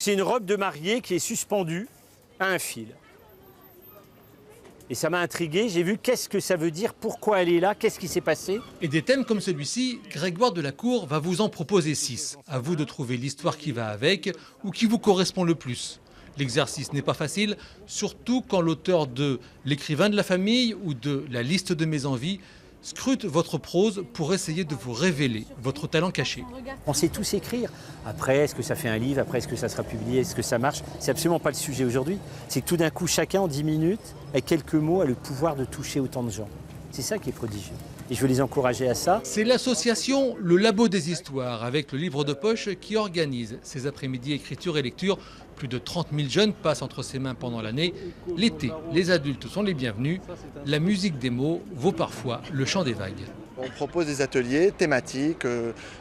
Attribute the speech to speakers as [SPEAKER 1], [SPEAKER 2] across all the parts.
[SPEAKER 1] C'est une robe de mariée qui est suspendue à un fil. Et ça m'a intrigué, j'ai vu qu'est-ce que ça veut dire, pourquoi elle est là, qu'est-ce qui s'est passé.
[SPEAKER 2] Et des thèmes comme celui-ci, Grégoire Delacour va vous en proposer 6. À vous de trouver l'histoire qui va avec ou qui vous correspond le plus. L'exercice n'est pas facile, surtout quand l'auteur de L'écrivain de la famille ou de La liste de mes envies scrute votre prose pour essayer de vous révéler votre talent caché.
[SPEAKER 1] On sait tous écrire. Après, est-ce que ça fait un livre? Après, est-ce que ça sera publié? Est-ce que ça marche? C'est absolument pas le sujet aujourd'hui. C'est que tout d'un coup, chacun en 10 minutes, avec quelques mots, a le pouvoir de toucher autant de gens. C'est ça qui est prodigieux. Et je veux les encourager à ça.
[SPEAKER 2] C'est l'association Le Labo des Histoires, avec le livre de poche, qui organise ces après-midi écriture et lecture. Plus de 30 000 jeunes passent entre ses mains pendant l'année. L'été, les adultes sont les bienvenus. La musique des mots vaut parfois le chant des vagues.
[SPEAKER 3] On propose des ateliers thématiques,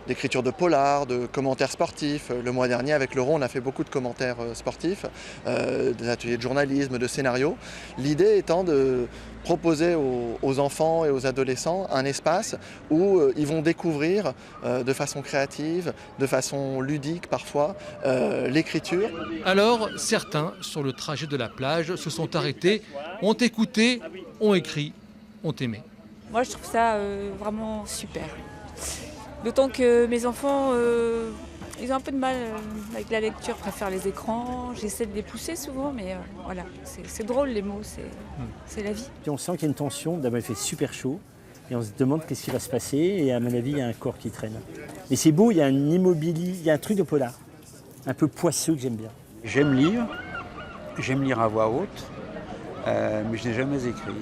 [SPEAKER 3] d'écriture de polar, de commentaires sportifs. Le mois dernier, avec Laurent, on a fait beaucoup de commentaires sportifs, des ateliers de journalisme, de scénario. L'idée étant de proposer aux enfants et aux adolescents un espace où ils vont découvrir de façon créative, de façon ludique parfois, l'écriture.
[SPEAKER 2] Alors, certains, sur le trajet de la plage, se sont arrêtés, ont écouté, ont écrit, ont aimé.
[SPEAKER 4] Moi, je trouve ça vraiment super. D'autant que mes enfants, ils ont un peu de mal avec la lecture, préfèrent les écrans. J'essaie de les pousser souvent, mais voilà, c'est drôle les mots, c'est la vie.
[SPEAKER 1] Puis on sent qu'il y a une tension, d'abord il fait super chaud, et on se demande qu'est-ce qui va se passer, et à mon avis, il y a un corps qui traîne. Mais c'est beau, il y a un immobilier, il y a un truc de polar, un peu poisseux que j'aime bien.
[SPEAKER 5] J'aime lire à voix haute, mais je n'ai jamais écrit.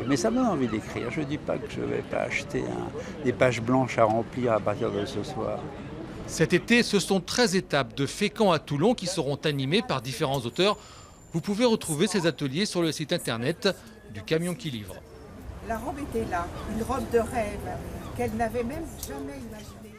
[SPEAKER 5] Mais ça me donne envie d'écrire. Je ne dis pas que je ne vais pas acheter des pages blanches à remplir à partir de ce soir.
[SPEAKER 2] Cet été, ce sont 13 étapes de Fécamp à Toulon qui seront animées par différents auteurs. Vous pouvez retrouver ces ateliers sur le site internet du Camion qui livre.
[SPEAKER 6] La robe était là, une robe de rêve qu'elle n'avait même jamais imaginée.